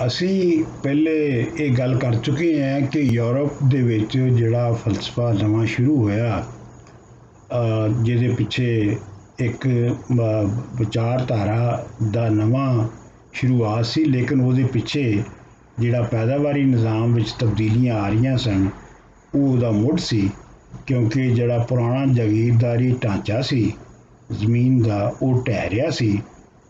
ਅਸੀਂ ਪਹਿਲੇ ਇਹ ਗੱਲ ਕਰ ਚੁੱਕੇ ਹਾਂ ਕਿ ਯੂਰਪ ਦੇ ਵਿੱਚ ਜਿਹੜਾ ਫਲਸਫਾ ਨਵਾਂ ਸ਼ੁਰੂ ਹੋਇਆ, ਜਿਹਦੇ ਪਿੱਛੇ ਇੱਕ ਵਿਚਾਰਧਾਰਾ ਦਾ ਨਵਾਂ ਸ਼ੁਰੂਆਤ ਸੀ, ਲੇਕਿਨ ਉਹਦੇ ਪਿੱਛੇ ਜਿਹੜਾ ਪੈਦਾਵਾਰੀ ਨਿਜ਼ਾਮ ਵਿੱਚ ਤਬਦੀਲੀਆਂ ਆ ਰਹੀਆਂ ਸਨ ਉਹ ਉਹਦਾ ਮੁੱਢ ਸੀ। ਕਿਉਂਕਿ ਜਿਹੜਾ ਪੁਰਾਣਾ ਜਾਗੀਰਦਾਰੀ ਢਾਂਚਾ ਸੀ ਜ਼ਮੀਨ ਦਾ ਉਹ ਢਹਿ ਰਿਹਾ ਸੀ।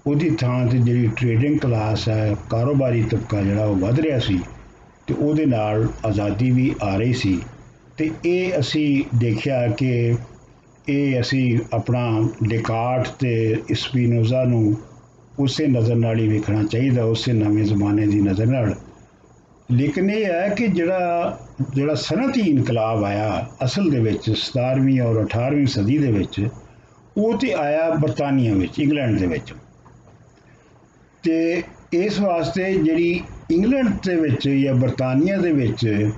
ਉਹਦੀ ਥਾਂ 'ਤੇ ਜਿਹੜੀ ਟ੍ਰੇਡਿੰਗ ਕਲਾਸ ਹੈ, ਕਾਰੋਬਾਰੀ ਤਬਕਾ ਜਿਹੜਾ ਉਹ ਵੱਧ ਰਿਹਾ ਸੀ ਅਤੇ ਉਹਦੇ ਨਾਲ ਆਜ਼ਾਦੀ ਵੀ ਆ ਰਹੀ ਸੀ। ਅਤੇ ਇਹ ਅਸੀਂ ਦੇਖਿਆ ਕਿ ਇਹ ਅਸੀਂ ਆਪਣਾ ਡੇਕਾਰਟ ਅਤੇ ਸਪੀਨੋਜ਼ਾ ਨੂੰ ਉਸੇ ਨਜ਼ਰ ਨਾਲ ਹੀ ਵੇਖਣਾ ਚਾਹੀਦਾ, ਉਸੇ ਨਵੇਂ ਜ਼ਮਾਨੇ ਦੀ ਨਜ਼ਰ ਨਾਲ। ਲੇਕਿਨ ਇਹ ਹੈ ਕਿ ਜਿਹੜਾ ਸਨਅਤੀ ਇਨਕਲਾਬ ਆਇਆ ਅਸਲ ਦੇ ਵਿੱਚ 17ਵੀਂ ਔਰ 18ਵੀਂ ਸਦੀ ਦੇ ਵਿੱਚ, ਉਹ ਤਾਂ ਆਇਆ ਬਰਤਾਨੀਆ ਵਿੱਚ, ਇੰਗਲੈਂਡ ਦੇ ਵਿੱਚ। ਅਤੇ ਇਸ ਵਾਸਤੇ ਜਿਹੜੀ ਇੰਗਲੈਂਡ ਦੇ ਵਿੱਚ ਜਾਂ ਬਰਤਾਨੀਆ ਦੇ ਵਿੱਚ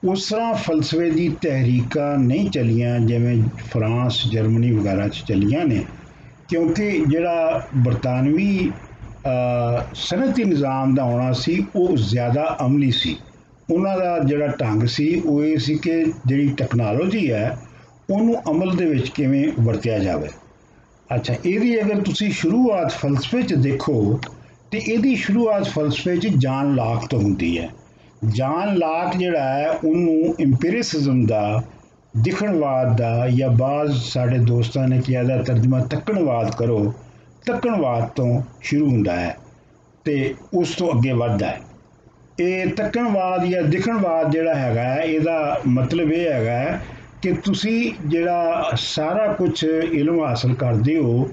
ਉਸ ਤਰ੍ਹਾਂ ਫਲਸਫੇ ਦੀ ਤਹਿਰੀਕਾਂ ਨਹੀਂ ਚੱਲੀਆਂ ਜਿਵੇਂ ਫਰਾਂਸ, ਜਰਮਨੀ ਵਗੈਰਾ 'ਚ ਚੱਲੀਆਂ ਨੇ, ਕਿਉਂਕਿ ਜਿਹੜਾ ਬਰਤਾਨਵੀ ਸਨਅਤੀ ਨਿਜ਼ਾਮ ਦਾ ਆਉਣਾ ਸੀ ਉਹ ਜ਼ਿਆਦਾ ਅਮਲੀ ਸੀ। ਉਹਨਾਂ ਦਾ ਜਿਹੜਾ ਢੰਗ ਸੀ ਉਹ ਇਹ ਸੀ ਕਿ ਜਿਹੜੀ ਟੈਕਨੋਲੋਜੀ ਹੈ ਉਹਨੂੰ ਅਮਲ ਦੇ ਵਿੱਚ ਕਿਵੇਂ ਵਰਤਿਆ ਜਾਵੇ। ਅੱਛਾ, ਇਹਦੀ ਅਗਰ ਤੁਸੀਂ ਸ਼ੁਰੂਆਤ ਫਲਸਫੇ 'ਚ ਦੇਖੋ ਤੇ ਇਹਦੀ ਸ਼ੁਰੂਆਤ ਫਲਸਫੇ 'ਚ ਜਾਨ ਲਾਕ ਤੋਂ ਹੁੰਦੀ ਹੈ। ਜਾਨ ਲਾਕ ਜਿਹੜਾ ਹੈ ਉਹਨੂੰ ਇੰਪੀਰੀਸਿਜ਼ਮ ਦਾ, ਦਿਖਣਵਾਦ ਦਾ, ਜਾਂ ਬਾਜ਼ ਸਾਡੇ ਦੋਸਤਾਂ ਨੇ ਕਿਹਾ ਦਾ ਤਰਜਮਾ ਤੱਕਣਵਾਦ ਕਰੋ, ਤੱਕਣਵਾਦ ਤੋਂ ਸ਼ੁਰੂ ਹੁੰਦਾ ਹੈ ਅਤੇ ਉਸ ਤੋਂ ਅੱਗੇ ਵੱਧਦਾ ਹੈ। ਇਹ ਤੱਕਣਵਾਦ ਜਾਂ ਦਿਖਣਵਾਦ ਜਿਹੜਾ ਹੈਗਾ ਇਹਦਾ ਮਤਲਬ ਇਹ ਹੈਗਾ ਕਿ ਤੁਸੀਂ ਜਿਹੜਾ ਸਾਰਾ ਕੁਝ ਇਲਮ ਹਾਸਲ ਕਰਦੇ ਹੋ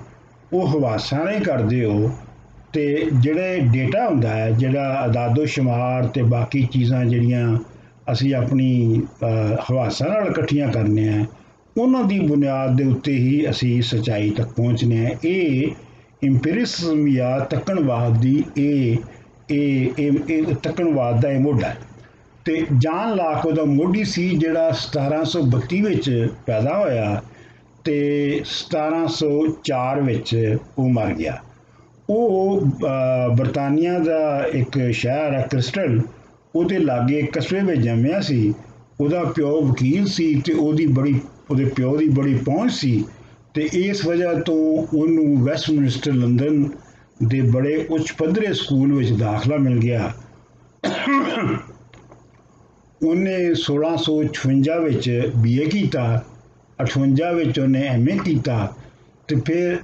ਉਹ ਹਵਾਸਾਂ ਨਾਲ ਹੀ ਕਰਦੇ ਹੋ, ਅਤੇ ਜਿਹੜੇ ਡੇਟਾ ਹੁੰਦਾ ਹੈ, ਜਿਹੜਾ ਅਦਾਦੋ ਸ਼ੁਮਾਰ ਅਤੇ ਬਾਕੀ ਚੀਜ਼ਾਂ ਜਿਹੜੀਆਂ ਅਸੀਂ ਆਪਣੀ ਹਵਾਸਾਂ ਨਾਲ ਇਕੱਠੀਆਂ ਕਰਨੇ ਆ, ਉਹਨਾਂ ਦੀ ਬੁਨਿਆਦ ਦੇ ਉੱਤੇ ਹੀ ਅਸੀਂ ਸੱਚਾਈ ਤੱਕ ਪਹੁੰਚਨੇ ਆ। ਇਹ ਇੰਪੀਰੀਸਿਜ਼ਮ ਜਾਂ ਤੱਕਣਵਾਦ ਦੀ ਇਹ ਤੱਕਣਵਾਦ ਦਾ ਇਹ ਮੁੱਢ ਹੈ। ਅਤੇ ਜਾਨ ਲਾਕ ਉਹਦਾ ਮੋਢੀ ਸੀ ਜਿਹੜਾ 1732 ਵਿੱਚ ਪੈਦਾ ਹੋਇਆ ਅਤੇ 1704 ਵਿੱਚ ਉਹ ਮਰ ਗਿਆ। ਉਹ ਬਰਤਾਨੀਆ ਦਾ ਇੱਕ ਸ਼ਹਿਰ ਹੈ ਕ੍ਰਿਸਟਲ, ਉਹਦੇ ਲਾਗੇ ਇੱਕ ਕਸਬੇ ਵਿੱਚ ਜੰਮਿਆ ਸੀ। ਉਹਦਾ ਪਿਓ ਵਕੀਲ ਸੀ ਅਤੇ ਉਹਦੇ ਪਿਓ ਦੀ ਬੜੀ ਪਹੁੰਚ ਸੀ, ਅਤੇ ਇਸ ਵਜ੍ਹਾ ਤੋਂ ਉਹਨੂੰ ਵੈਸਟਮਿਨਸਟਰ ਲੰਦਨ ਦੇ ਬੜੇ ਉੱਚ ਪੱਧਰੇ ਸਕੂਲ ਵਿੱਚ ਦਾਖਲਾ ਮਿਲ ਗਿਆ। ਉਹਨੇ 1656 ਵਿੱਚ BA ਕੀਤਾ, 58 ਵਿੱਚ ਉਹਨੇ MA ਕੀਤਾ, ਅਤੇ ਫਿਰ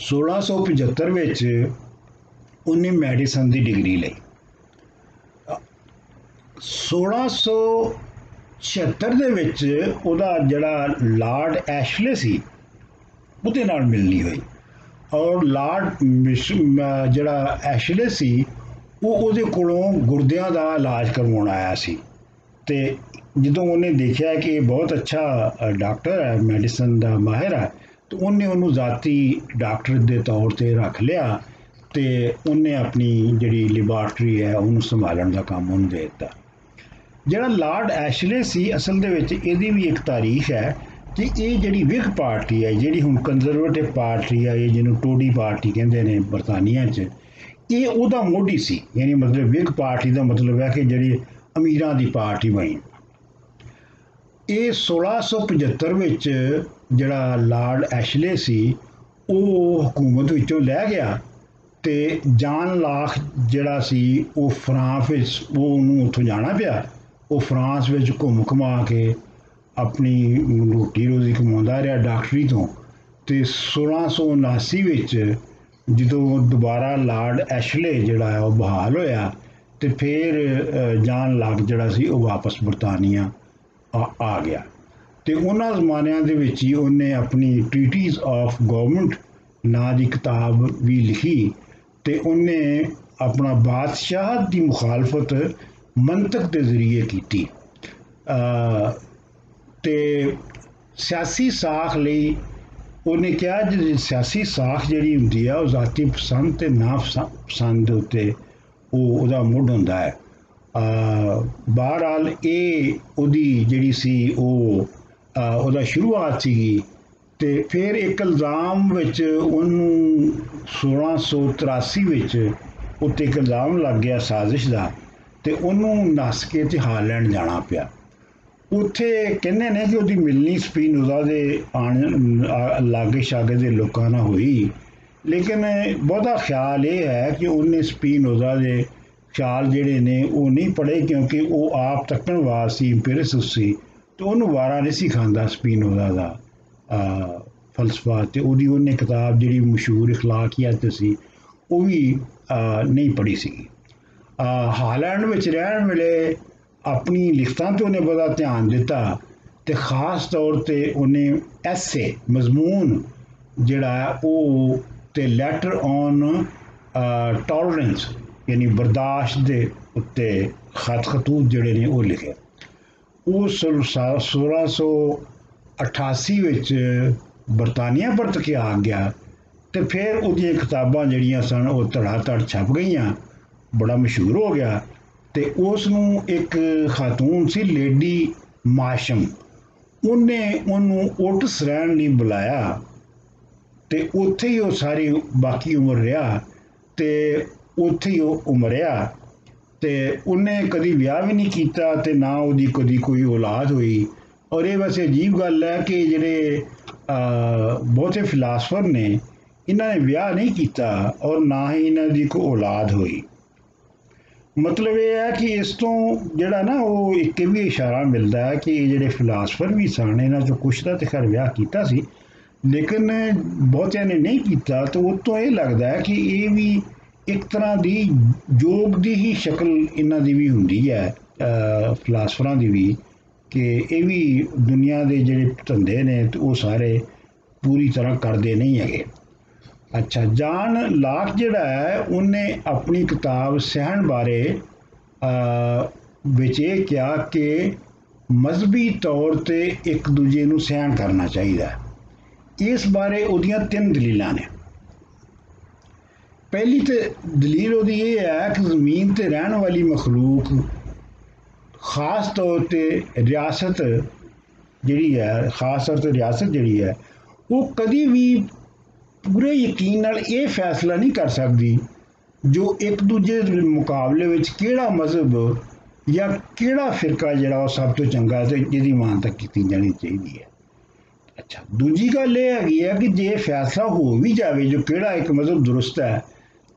1675 ਵਿੱਚ ਉਹਨੇ ਮੈਡੀਸਨ ਦੀ ਡਿਗਰੀ ਲਈ। 1676 ਦੇ ਵਿੱਚ ਉਹਦਾ ਜਿਹੜਾ ਲਾਰਡ ਐਸ਼ਲੇ ਸੀ ਉਹਦੇ ਨਾਲ ਮਿਲਣੀ ਹੋਈ, ਔਰ ਲਾਰਡ ਜਿਹੜਾ ਐਸ਼ਲੇ ਸੀ ਉਹ ਉਹਦੇ ਕੋਲੋਂ ਗੁਰਦਿਆਂ ਦਾ ਇਲਾਜ ਕਰਵਾਉਣ ਆਇਆ ਸੀ। ਅਤੇ ਜਦੋਂ ਉਹਨੇ ਦੇਖਿਆ ਕਿ ਇਹ ਬਹੁਤ ਅੱਛਾ ਡਾਕਟਰ ਹੈ, ਮੈਡੀਸਨ ਦਾ ਮਾਹਿਰ ਹੈ, ਤਾਂ ਉਹਨੇ ਉਹਨੂੰ ਜ਼ਾਤੀ ਡਾਕਟਰ ਦੇ ਤੌਰ 'ਤੇ ਰੱਖ ਲਿਆ ਅਤੇ ਉਹਨੇ ਆਪਣੀ ਜਿਹੜੀ ਲੈਬਾਰਟਰੀ ਹੈ ਉਹਨੂੰ ਸੰਭਾਲਣ ਦਾ ਕੰਮ ਉਹਨੂੰ ਦੇ ਦਿੱਤਾ। ਜਿਹੜਾ ਲਾਰਡ ਐਸ਼ਲੇ ਸੀ, ਅਸਲ ਦੇ ਵਿੱਚ ਇਹਦੀ ਵੀ ਇੱਕ ਤਾਰੀਖ ਹੈ ਕਿ ਇਹ ਜਿਹੜੀ ਵਿਗ ਪਾਰਟੀ ਹੈ, ਜਿਹੜੀ ਹੁਣ ਕੰਜ਼ਰਵੇਟਿਵ ਪਾਰਟੀ ਹੈ, ਇਹ ਜਿਹਨੂੰ ਟੋਡੀ ਪਾਰਟੀ ਕਹਿੰਦੇ ਨੇ ਬਰਤਾਨੀਆ 'ਚ, ਇਹ ਉਹਦਾ ਮੋਢੀ ਸੀ। ਯਾਨੀ ਮਤਲਬ ਵਿਗ ਪਾਰਟੀ ਦਾ ਮਤਲਬ ਹੈ ਕਿ ਜਿਹੜੀ ਅਮੀਰਾਂ ਦੀ ਪਾਰਟੀ ਬਣੀ। ਇਹ 1675 ਵਿੱਚ ਜਿਹੜਾ ਲਾਰਡ ਐਸ਼ਲੇ ਸੀ ਉਹ ਹਕੂਮਤ ਵਿੱਚੋਂ ਲੈ ਗਿਆ, ਅਤੇ ਜਾਨ ਲਾਕ ਜਿਹੜਾ ਸੀ ਉਹ ਫਰਾਂਸ ਵਿੱਚ ਉਹਨੂੰ ਉੱਥੋਂ ਜਾਣਾ ਪਿਆ। ਉਹ ਫਰਾਂਸ ਵਿੱਚ ਘੁੰਮ ਘੁਮਾ ਕੇ ਆਪਣੀ ਰੋਟੀ ਰੋਜ਼ੀ ਕਮਾਉਂਦਾ ਰਿਹਾ ਡਾਕਟਰੀ ਤੋਂ, ਅਤੇ 1679 ਵਿੱਚ ਜਦੋਂ ਦੁਬਾਰਾ ਲਾਰਡ ਐਸ਼ਲੇ ਜਿਹੜਾ ਹੈ ਉਹ ਬਹਾਲ ਹੋਇਆ, ਅਤੇ ਫਿਰ ਜਾਨ ਲਾਕ ਜਿਹੜਾ ਸੀ ਉਹ ਵਾਪਸ ਬਰਤਾਨੀਆ ਆ ਗਿਆ। ਅਤੇ ਉਹਨਾਂ ਜ਼ਮਾਨਿਆਂ ਦੇ ਵਿੱਚ ਹੀ ਉਹਨੇ ਆਪਣੀ ਟ੍ਰੀਟੀਜ਼ ਆਫ ਗਵਰਨਮੈਂਟ ਨਾਂ ਦੀ ਕਿਤਾਬ ਵੀ ਲਿਖੀ, ਅਤੇ ਉਹਨੇ ਆਪਣਾ ਬਾਦਸ਼ਾਹਤ ਦੀ ਮੁਖਾਲਫਤ ਮੰਤਕ ਦੇ ਜ਼ਰੀਏ ਕੀਤੀ। ਅਤੇ ਸਿਆਸੀ ਸਾਖ ਲਈ ਉਹਨੇ ਕਿਹਾ ਕਿ ਸਿਆਸੀ ਸਾਖ ਜਿਹੜੀ ਹੁੰਦੀ ਆ ਉਹ ਜ਼ਾਤੀ ਪਸੰਦ ਅਤੇ ਨਾ ਪਸੰਦ ਦੇ ਉੱਤੇ ਉਹਦਾ ਮੁੱਢ ਹੁੰਦਾ ਹੈ। ਬਹਰਹਾਲ ਇਹ ਉਹਦੀ ਜਿਹੜੀ ਸੀ ਉਹਦਾ ਸ਼ੁਰੂਆਤ ਸੀਗੀ, ਤੇ ਫਿਰ ਇੱਕ ਇਲਜ਼ਾਮ ਵਿੱਚ ਉਹਨੂੰ 1683 ਵਿੱਚ ਉੱਤੇ ਇੱਕ ਇਲਜ਼ਾਮ ਲੱਗ ਗਿਆ ਸਾਜ਼ਿਸ਼ ਦਾ, ਤੇ ਉਹਨੂੰ ਨੱਸ ਕੇ ਤੇ ਹਾਲੈਂਡ ਜਾਣਾ ਪਿਆ। ਉੱਥੇ ਕਹਿੰਦੇ ਨੇ ਕਿ ਉਹਦੀ ਮਿਲਣੀ ਸਪੀਨੋਜ਼ਾ ਦੇ ਲਾਗੇ ਸ਼ਾਗੇ ਦੇ ਲੋਕਾਂ ਨਾਲ ਹੋਈ, ਲੇਕਿਨ ਬਹੁਤਾ ਖਿਆਲ ਇਹ ਹੈ ਕਿ ਉਹਨੇ ਸਪੀਨੋਜ਼ਾ ਦੇ ਖਿਆਲ ਜਿਹੜੇ ਨੇ ਉਹ ਨਹੀਂ ਪੜ੍ਹੇ, ਕਿਉਂਕਿ ਉਹ ਆਪ ਤੱਕਣਵਾਦ ਸੀ, ਇੰਪੀਰੀਅਲਿਸਟ ਸੀ, ਤੇ ਉਹਨੂੰ ਵਾਰਾ ਨਹੀਂ ਸੀ ਖਾਂਦਾ ਸਪੀਨੋਜ਼ਾ ਦਾ ਫਲਸਫਾ। ਤੇ ਉਹਨੇ ਕਿਤਾਬ ਜਿਹੜੀ ਮਸ਼ਹੂਰ ਇਖਲਾਕੀਅਤ ਸੀ ਉਹ ਵੀ ਨਹੀਂ ਪੜ੍ਹੀ ਸੀਗੀ। ਹਾਲੈਂਡ ਵਿੱਚ ਰਹਿਣ ਵੇਲੇ ਆਪਣੀ ਲਿਖਤਾਂ 'ਤੇ ਉਹਨੇ ਬੜਾ ਧਿਆਨ ਦਿੱਤਾ, ਤੇ ਖ਼ਾਸ ਤੌਰ 'ਤੇ ਉਹਨੇ ਐਸੇ ਮਜ਼ਮੂਨ ਜਿਹੜਾ ਉਹ ਤੇ ਲੈਟਰ ਔਨ ਟੋਲਰੈਂਸ यानी बर्दाश्त के उत्ते खतूत जोड़े ने वो लिखे। वो 1688 विच बरतानिया परत के आ गया, तो फिर उसकी किताबां जड़ियाँ सन वो धड़ाधड़ छप गई, बड़ा मशहूर हो गया। तो उसनूं एक खातून सी लेडी माशम, उन्हें उन्होंने ओट्स रहन लई बुलाया, तो उत्थे ही वो सारी बाकी उम्र रहा, तो उत्थे ही उमरिया, तो उन्हें कभी विआह भी नहीं किया, तो ना उसकी कभी कोई औलाद हुई। और ये वैसे अजीब गल है कि जेडे बहुते फिलासफर ने इन्होंने विआह नहीं किया और ना ही इन्हों की कोई औलाद हुई। मतलब ये है कि इस तो जड़ा ना वो एक भी इशारा मिलता है कि जेडे फिलासफर भी सन, इन्हों चो कुछ का तो खैर विआह किया सी, लेकिन बहुतिया ने नहीं किया। तो उस तो ये लगता है कि ये भी एक तरह की योग की ही शक्ल इन्हों की भी होंगी है, फिलासफर की भी, कि ये भी दुनिया के जोड़े धंधे ने तो वो सारे पूरी तरह करते नहीं है। अच्छा, जॉन लॉक जिहड़ा है उन्हें अपनी किताब सहन बारे विच ये कहा कि मजहबी तौर पर एक दूजे नूं सहन करना चाहिए। इस बारे उहदियां 3 दलीलां ने। पहली तो दलील वो ये है कि जमीन पर रहने वाली मखलूक खास तौर पर रियासत जी है, खास तौर पर रियासत जी है, वो कभी भी पूरे यकीन नाल ये फैसला नहीं कर सकती जो एक दूजे मुकाबले में किहड़ा मजहब या किहड़ा फिरका जिहड़ा वो सब तो चंगा है, तो जिहदी मानता की जानी चाहिए है। अच्छा, दूजी गल ये हैगी है कि जे फैसला हो भी जाए जो किहड़ा एक मजहब दुरुस्त है,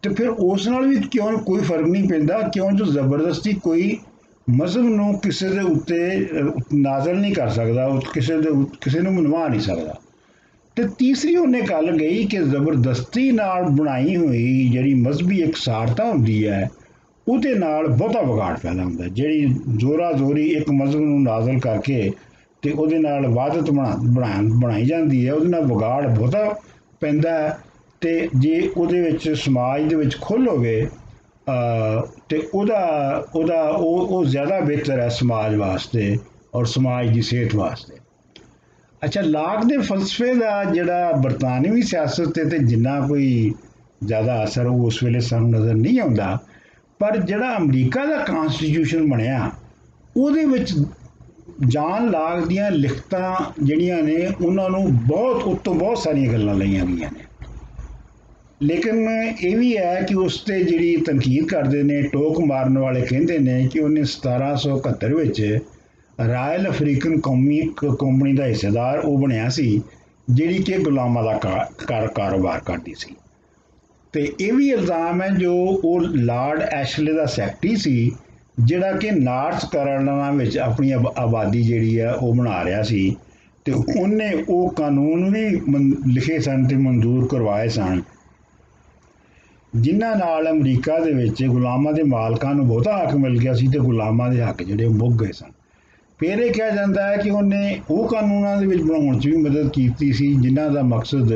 तो फिर उस नाल भी क्यों कोई फर्क नहीं पैंदा, क्यों जो जबरदस्ती कोई मजहब नूं किसी दे उत्ते नाज़िल नहीं कर सकता, किसी नूं मनवा नहीं सकता। तो तीसरी उन्हें गल गई कि जबरदस्ती नाल बनाई हुई जिहड़ी मजहबी एकसारता हुंदी है उहदे नाल बहुता विगाड़ पैदा हुंदा है। जिहड़ी जोरा जोरी एक मजहब नूं नाज़िल करके ते उहदे नाल वादत बनाई जाती है, उहदे नाल विगाड़ बहुता पैंदा है। तो जे उहदे विच समाज दे विच खुल होवे तो वो ज़्यादा बेहतर है समाज वास्ते और समाज की सेहत वास्ते। अच्छा, लॉक के फलसफे का जिहड़ा बरतानवी सियासत ते जिन्ना कोई ज़्यादा असर उस वेले सानूं नज़र नहीं आता, पर जिहड़ा अमरीका का कॉन्स्टिट्यूशन बनया उहदे विच जॉन लॉक दीयां लिखतां जिहड़ियां ने उन्हां नूं बहुत उत्तों बहुत सारियां गल्लां लईआं गईआं ने। लेकिन ये भी है कि उसते जिहड़ी तनकीद करते हैं, टोक मारन वाले कहते हैं कि उन्हें 1771 विच रॉयल अफ्रीकन कंपनी का हिस्सेदार वो बनया सी जिहड़ी कि गुलामां दा कारोबार करती सी। ते ये भी इल्ज़ाम है जो वो लॉर्ड एशले का सैकटरी सी जिहड़ा कि नॉर्थ कैरोलिना विच अपनी आबादी जिहड़ी है वो बना रहा सी, ते उन्हें वो कानून भी लिखे सन ते मंजूर करवाए सन जिन्हां नाल अमरीका दे विच गुलामां दे मालकां नूं बहुता हक मिल गया सी ते गुलामां दे हक जिहड़े मुक गए सन। फिर यह कहा जाता है कि उन्हें वो कानूनों के बनाने भी मदद की सी जिन्हां दा मकसद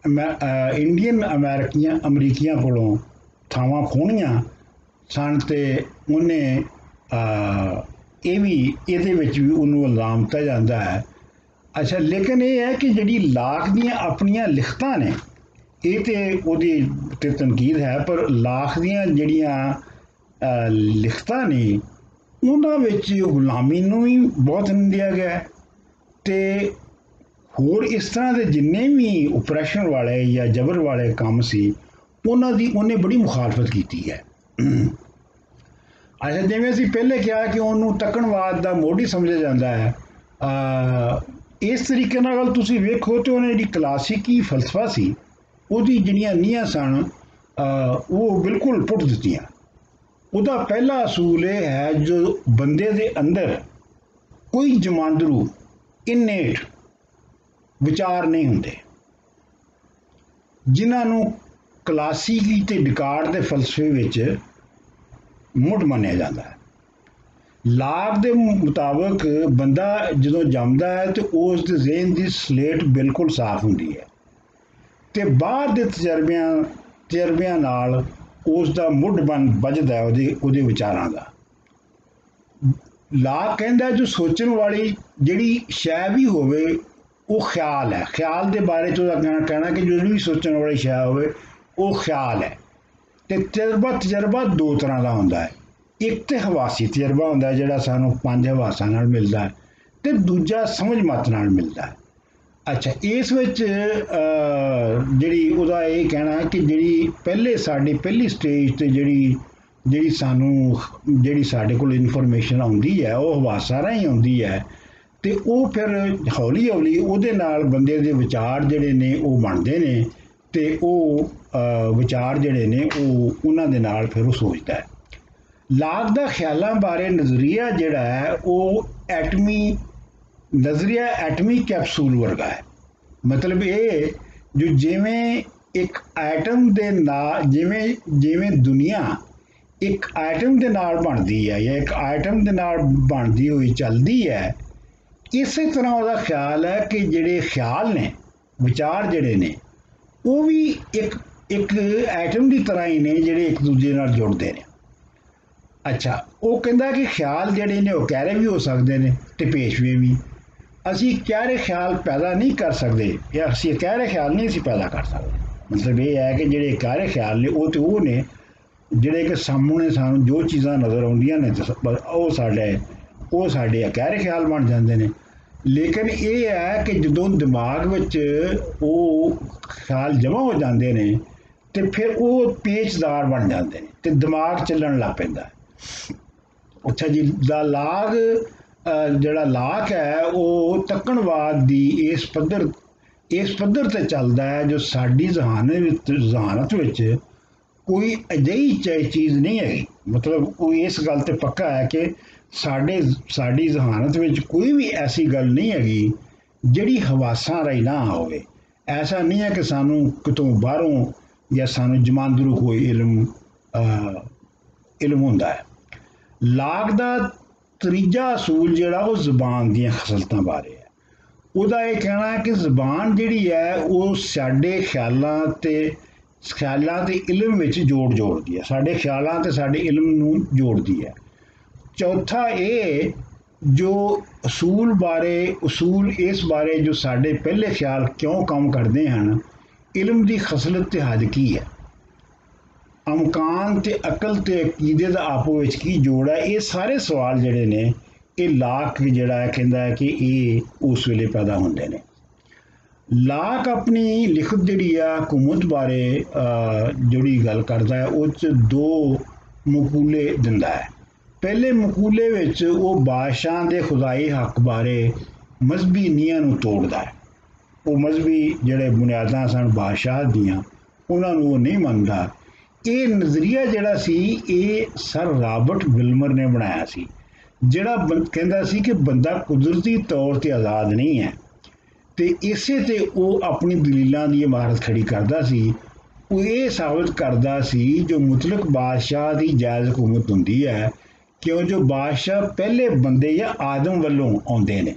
इंडियन अमरीकियां कोलों थावां खोहणियां सन, ते उन्हें ये भी इहदे विच भी उन्होंने इल्जाम दिता जाता है। अच्छा, लेकिन ये है कि जिहड़ी लॉक दीयां अपनियां लिखतां ने ये तो उहदी ते तनकीद है, पर लॉक दीयां जिहड़ियां लिखतां ने उन्हां विच गुलामी नूं भी बहुत निंदिया गया है, ते ਹੋਰ ਇਸ ਤਰ੍ਹਾਂ ਦੇ ਜਿੰਨੇ ਵੀ ਓਪਰੇਸ਼ਨ ਵਾਲੇ ਜਾਂ ਜਬਰ ਵਾਲੇ ਕੰਮ ਸੀ ਉਹਨਾਂ ਦੀ ਉਹਨੇ ਬੜੀ ਮੁਖਾਲਫਤ ਕੀਤੀ ਹੈ। ਅੱਛਾ, ਜਿਵੇਂ ਅਸੀਂ ਪਹਿਲੇ ਕਿਹਾ ਕਿ ਉਹਨੂੰ ਤੱਕਣਵਾਦ ਦਾ ਮੋਢੀ ਸਮਝਿਆ ਜਾਂਦਾ ਹੈ, ਇਸ ਤਰੀਕੇ ਨਾਲ ਤੁਸੀਂ ਵੇਖੋ ਤੇ ਉਹਨੇ ਜਿਹੜੀ ਕਲਾਸਿਕੀ ਫਲਸਫਾ ਸੀ ਉਹਦੀ ਜਿਹੜੀਆਂ ਨੀਹਾਂ ਸਨ ਉਹ ਬਿਲਕੁਲ ਪੁੱਟ ਦਿੱਤੀਆਂ। ਉਹਦਾ ਪਹਿਲਾ ਅਸੂਲ ਇਹ ਹੈ ਜੋ ਬੰਦੇ ਦੇ ਅੰਦਰ ਕੋਈ ਜਮਾਂਦਰੂ ਇਨੇਟ ਵਿਚਾਰ ਨਹੀਂ ਹੁੰਦੇ ਜਿਨ੍ਹਾਂ ਨੂੰ ਕਲਾਸਿਕੀ ਤੇ ਡਿਕਾਰਟ ਦੇ ਫਲਸਫੇ ਵਿੱਚ ਮੁੱਢ ਮੰਨਿਆ ਜਾਂਦਾ ਹੈ। ਲਾਕ ਦੇ ਮੁਤਾਬਕ ਬੰਦਾ ਜਦੋਂ ਜੰਮਦਾ ਹੈ ਤੇ ਉਸ ਦੇ ਜ਼ਿਹਨ ਦੀ ਸਲੇਟ ਬਿਲਕੁਲ ਸਾਫ਼ ਹੁੰਦੀ ਹੈ ਤੇ ਬਾਹਰ ਦੇ ਤਜਰਬਿਆਂ ਨਾਲ ਉਸ ਦਾ ਮੁੱਢ ਵੱਜਦਾ ਹੈ ਉਹਦੇ ਵਿਚਾਰਾਂ ਦਾ। ਲਾਕ ਕਹਿੰਦਾ ਜੋ ਸੋਚਣ ਵਾਲੀ ਜਿਹੜੀ ਸ਼ੈ ਵੀ ਹੋਵੇ ਉਹ ਖਿਆਲ ਹੈ। ਖਿਆਲ ਦੇ ਬਾਰੇ 'ਚ ਉਹਦਾ ਕਹਿਣਾ ਕਿ ਜਿਹੜੀ ਵੀ ਸੋਚਣ ਵਾਲੀ ਸ਼ੈ ਹੋਵੇ ਉਹ ਖਿਆਲ ਹੈ। ਤੇ ਤਜਰਬਾ ਦੋ ਤਰ੍ਹਾਂ ਦਾ ਹੁੰਦਾ ਹੈ। ਇੱਕ ਤੇ ਹਵਾਸੀ ਤਜਰਬਾ ਹੁੰਦਾ ਜਿਹੜਾ ਸਾਨੂੰ 5 ਹਵਾਸਾਂ ਨਾਲ ਮਿਲਦਾ ਹੈ ਤੇ ਦੂਜਾ ਸਮਝ ਮਤ ਨਾਲ ਮਿਲਦਾ ਹੈ। ਅੱਛਾ, ਇਸ ਵਿੱਚ ਜਿਹੜੀ ਉਹਦਾ ਇਹ ਕਹਿਣਾ ਹੈ ਕਿ ਜਿਹੜੀ ਸਾਡੀ ਪਹਿਲੀ ਸਟੇਜ ਤੇ ਜਿਹੜੀ ਸਾਡੇ ਕੋਲ ਇਨਫੋਰਮੇਸ਼ਨ ਆਉਂਦੀ ਹੈ ਉਹ ਹਵਾਸਾਂ ਰਾਹੀਂ ਆਉਂਦੀ ਹੈ ਤੇ ਉਹ ਫਿਰ ਹੌਲੀ ਹੌਲੀ ਉਹਦੇ ਨਾਲ ਬੰਦੇ ਦੇ ਵਿਚਾਰ ਜਿਹੜੇ ਨੇ ਉਹ ਬਣਦੇ ਨੇ ਤੇ ਉਹ ਵਿਚਾਰ ਜਿਹੜੇ ਨੇ ਉਹਨਾਂ ਦੇ ਨਾਲ ਫਿਰ ਉਹ ਸੋਚਦਾ ਹੈ। ਲਾਕ ਦਾ ਖਿਆਲਾਂ ਬਾਰੇ ਨਜ਼ਰੀਆ ਜਿਹੜਾ ਹੈ ਉਹ ਐਟਮੀ ਕੈਪਸੂਲ ਵਰਗਾ ਹੈ। ਮਤਲਬ ਇਹ ਜੋ ਜਿਵੇਂ ਇੱਕ ਐਟਮ ਦੇ ਨਾਲ ਜਿਵੇਂ ਦੁਨੀਆ ਇੱਕ ਐਟਮ ਦੇ ਨਾਲ ਬਣਦੀ ਹੈ ਜਾਂ ਇੱਕ ਐਟਮ ਦੇ ਨਾਲ ਬਣਦੀ ਹੋਈ ਚੱਲਦੀ ਹੈ, ਇਸੇ ਤਰ੍ਹਾਂ ਉਹਦਾ ਖਿਆਲ ਹੈ ਕਿ ਜਿਹੜੇ ਖਿਆਲ ਨੇ ਵਿਚਾਰ ਜਿਹੜੇ ਨੇ ਉਹ ਵੀ ਇੱਕ ਐਟਮ ਦੀ ਤਰ੍ਹਾਂ ਹੀ ਨੇ ਜਿਹੜੇ ਇੱਕ ਦੂਜੇ ਨਾਲ ਜੁੜਦੇ ਨੇ। ਅੱਛਾ, ਉਹ ਕਹਿੰਦਾ ਕਿ ਖਿਆਲ ਜਿਹੜੇ ਨੇ ਉਹ ਕਹਿਰੇ ਵੀ ਹੋ ਸਕਦੇ ਨੇ ਤੇ ਪੇਸ਼ਵੇ ਵੀ। ਅਸੀਂ ਕਹਿਰੇ ਖਿਆਲ ਪੈਦਾ ਨਹੀਂ ਕਰ ਸਕਦੇ ਜਾਂ ਅਸੀਂ ਕਹਿਰੇ ਖਿਆਲ ਨਹੀਂ ਅਸੀਂ ਪੈਦਾ ਕਰ ਸਕਦੇ। ਮਤਲਬ ਇਹ ਹੈ ਕਿ ਜਿਹੜੇ ਕਹਿਰੇ ਖਿਆਲ ਨੇ ਉਹ ਨੇ ਜਿਹੜੇ ਕਿ ਸਾਹਮਣੇ ਸਾਨੂੰ ਜੋ ਚੀਜ਼ਾਂ ਨਜ਼ਰ ਆਉਂਦੀਆਂ ਨੇ ਉਹ ਸਾਡੇ ਕਹਿਰੇ ਖਿਆਲ ਬਣ ਜਾਂਦੇ ਨੇ। ਲੇਕਿਨ ਇਹ ਹੈ ਕਿ ਜਦੋਂ ਦਿਮਾਗ ਵਿੱਚ ਉਹ ਖਿਆਲ ਜਮ੍ਹਾਂ ਹੋ ਜਾਂਦੇ ਨੇ ਤੇ ਫਿਰ ਉਹ ਪੇਚਦਾਰ ਬਣ ਜਾਂਦੇ ਨੇ ਤੇ ਦਿਮਾਗ ਚੱਲਣ ਲੱਗ ਪੈਂਦਾ। ਅੱਛਾ ਜੀ, ਜਿਹੜਾ ਲਾਕ ਹੈ ਉਹ ਤੱਕਣਵਾਦ ਦੀ ਇਸ ਪੱਧਰ ਤੇ ਚੱਲਦਾ ਹੈ ਜੋ ਸਾਡੀ ਜ਼ਹਾਨਤ ਵਿੱਚ ਕੋਈ ਅਜਿਹੀ ਚੀਜ਼ ਨਹੀਂ ਹੈਗੀ। ਮਤਲਬ ਉਹ ਇਸ ਗੱਲ ਤੇ ਪੱਕਾ ਹੈ ਕਿ ਸਾਡੀ ਜ਼ਹਾਨਤ ਵਿੱਚ ਕੋਈ ਵੀ ਐਸੀ ਗੱਲ ਨਹੀਂ ਹੈਗੀ ਜਿਹੜੀ ਹਵਾਸਾਂ ਰਾਹੀਂ ਨਾ ਹੋਵੇ। ਐਸਾ ਨਹੀਂ ਹੈ ਕਿ ਸਾਨੂੰ ਕਿਤੋਂ ਬਾਹਰੋਂ ਜਾਂ ਸਾਨੂੰ ਜਮਾਂਦਰੂ ਕੋਈ ਇਲਮ ਹੁੰਦਾ ਹੈ। ਲਾਕ ਦਾ ਤੀਜਾ ਅਸੂਲ ਜਿਹੜਾ ਉਹ ਜ਼ੁਬਾਨ ਦੀਆਂ ਖਸਲਤਾਂ ਬਾਰੇ ਹੈ। ਉਹਦਾ ਇਹ ਕਹਿਣਾ ਹੈ ਕਿ ਜ਼ੁਬਾਨ ਜਿਹੜੀ ਹੈ ਉਹ ਸਾਡੇ ਖਿਆਲਾਂ ਤੇ ਇਲਮ ਵਿੱਚ ਜੋੜਦੀ ਹੈ। ਸਾਡੇ ਖਿਆਲਾਂ ਤੇ ਸਾਡੇ ਇਲਮ ਨੂੰ ਜੋੜਦੀ ਹੈ। ਚੌਥਾ ਇਹ ਜੋ ਅਸੂਲ ਇਸ ਬਾਰੇ ਜੋ ਸਾਡੇ ਪਹਿਲੇ ਖਿਆਲ ਕਿਉਂ ਕੰਮ ਕਰਦੇ ਹਨ, ਇਲਮ ਦੀ ਖਸਲਤ ਤੇ ਹੱਦ ਕੀ ਹੈ, ਅਮਕਾਨ ਤੇ ਅਕਲ ਤੇ ਅਕੀਦੇ ਦਾ ਆਪੋ ਵਿੱਚ ਕੀ ਜੋੜ ਹੈ। ਇਹ ਸਾਰੇ ਸਵਾਲ ਜਿਹੜੇ ਨੇ ਇਹ ਲਾਕ ਜਿਹੜਾ ਕਹਿੰਦਾ ਹੈ ਕਿ ਇਹ ਉਸ ਵੇਲੇ ਪੈਦਾ ਹੁੰਦੇ ਨੇ। ਲਾਕ ਆਪਣੀ ਲਿਖਤ ਜਿਹੜੀ ਆ ਹਕੂਮਤ ਬਾਰੇ ਜਿਹੜੀ ਗੱਲ ਕਰਦਾ ਹੈ ਉਹ 'ਚ ਦੋ ਮਕੂਲੇ ਦਿੰਦਾ ਹੈ। ਪਹਿਲੇ ਮਕੂਲੇ ਵਿੱਚ ਉਹ ਬਾਦਸ਼ਾਹ ਦੇ ਖੁਦਾਈ ਹੱਕ ਬਾਰੇ ਮਜ਼ਹਬੀ ਨੀਹਾਂ ਨੂੰ ਤੋੜਦਾ ਹੈ। ਉਹ ਮਜ਼ਹਬੀ ਜਿਹੜੇ ਬੁਨਿਆਦਾਂ ਸਨ ਬਾਦਸ਼ਾਹ ਦੀਆਂ ਉਹਨਾਂ ਨੂੰ ਉਹ ਨਹੀਂ ਮੰਨਦਾ। ਇਹ ਨਜ਼ਰੀਆ ਜਿਹੜਾ ਸੀ ਇਹ ਸਰ ਰਾਬਰਟ ਵਿਲਮਰ ਨੇ ਬਣਾਇਆ ਸੀ, ਜਿਹੜਾ ਕਹਿੰਦਾ ਸੀ ਕਿ ਬੰਦਾ ਕੁਦਰਤੀ ਤੌਰ ਤੇ ਆਜ਼ਾਦ ਨਹੀਂ ਹੈ ਤੇ ਇਸੇ ਤੇ ਉਹ ਆਪਣੀ ਦਲੀਲਾਂ ਦੀ ਇਮਾਰਤ ਖੜੀ ਕਰਦਾ ਸੀ। ਉਹ ਇਹ ਸਾਬਤ ਕਰਦਾ ਸੀ ਜੋ ਮੁਤਲਕ ਬਾਦਸ਼ਾਹ ਦੀ ਜਾਇਜ਼ ਹਕੂਮਤ ਹੁੰਦੀ ਹੈ ਕਿਉਂ ਜੋ ਬਾਦਸ਼ਾਹ ਪਹਿਲੇ ਬੰਦੇ ਜਾਂ ਆਦਮ ਵੱਲੋਂ ਆਉਂਦੇ ਨੇ